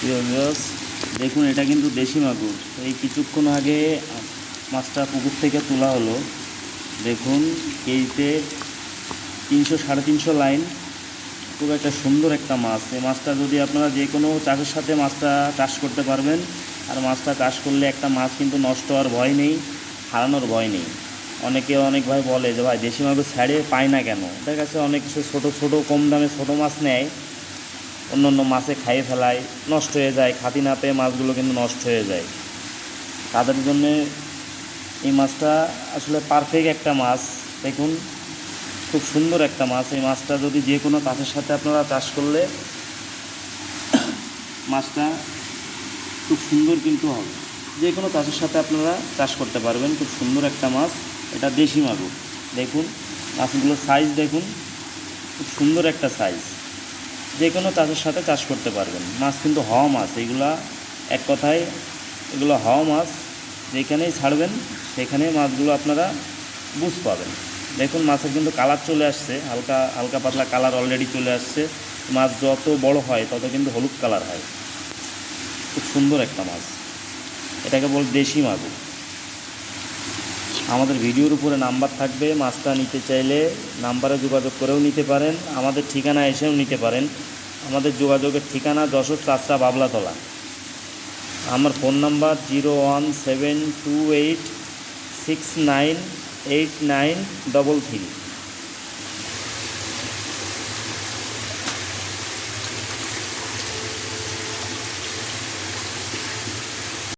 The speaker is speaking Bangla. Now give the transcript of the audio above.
প্রিয় ভিউয়ার্স, দেখুন এটা কিন্তু দেশি মাগুর। এই কিছুক্ষণ আগে মাছটা পুকুর থেকে তোলা হলো। দেখুন কেজিতে 300-350 লাইন। খুব একটা সুন্দর একটা মাছ। এই মাছটা যদি আপনারা যে কোনো চাষের সাথে মাছটা চাষ করতে পারবেন। আর মাছটা চাষ করলে একটা মাছ কিন্তু নষ্ট হওয়ার ভয় নেই, হারানোর ভয় নেই। অনেক ভাই বলে যে ভাই দেশি মাগুর ছাড়ে পায় না কেন। দেখা গেছে অনেক কিছু ছোটো কম দামে ছোটো মাছ নেয়, অন্য মাছে খাইয়ে ফেলায়, নষ্ট হয়ে যায়। খাতি না পেয়ে মাছগুলো কিন্তু নষ্ট হয়ে যায়। তাদের জন্যে এই মাছটা আসলে পারফেক্ট একটা মাছ। দেখুন খুব সুন্দর একটা মাছ। এই মাছটা যদি যে কোনো চাষের সাথে আপনারা চাষ করলে মাছটা খুব সুন্দর কিন্তু হবে। যে কোনো চাষের সাথে আপনারা চাষ করতে পারবেন। খুব সুন্দর একটা মাছ, এটা দেশি মাগুর। দেখুন মাছগুলোর সাইজ দেখুন, খুব সুন্দর একটা সাইজ। যে কোনো চাষের সাথে চাষ করতে পারবেন। মাছ কিন্তু হওয়া মাছ এইগুলা, এক কথায় এগুলো হওয়া মাছ। যেখানেই ছাড়বেন সেখানেই মাছগুলো আপনারা বুঝ পাবেন। দেখুন মাছের কিন্তু কালার চলে আসছে, হালকা পাতলা কালার অলরেডি চলে আসছে। মাছ যত বড় হয় তত কিন্তু হলুদ কালার হয়। খুব সুন্দর একটা মাছ, এটাকে বল দেশি মাগুর। আমাদের ভিডিওর উপরে নাম্বার থাকবে, মাছটা নিতে চাইলে নাম্বারে যোগাযোগ করেও নিতে পারেন, আমাদের ঠিকানা এসেও নিতে পারেন। আমাদের যোগাযোগের ঠিকানা যশোর চাচরা বাবলাতলা। আমার ফোন নাম্বার 01728698933।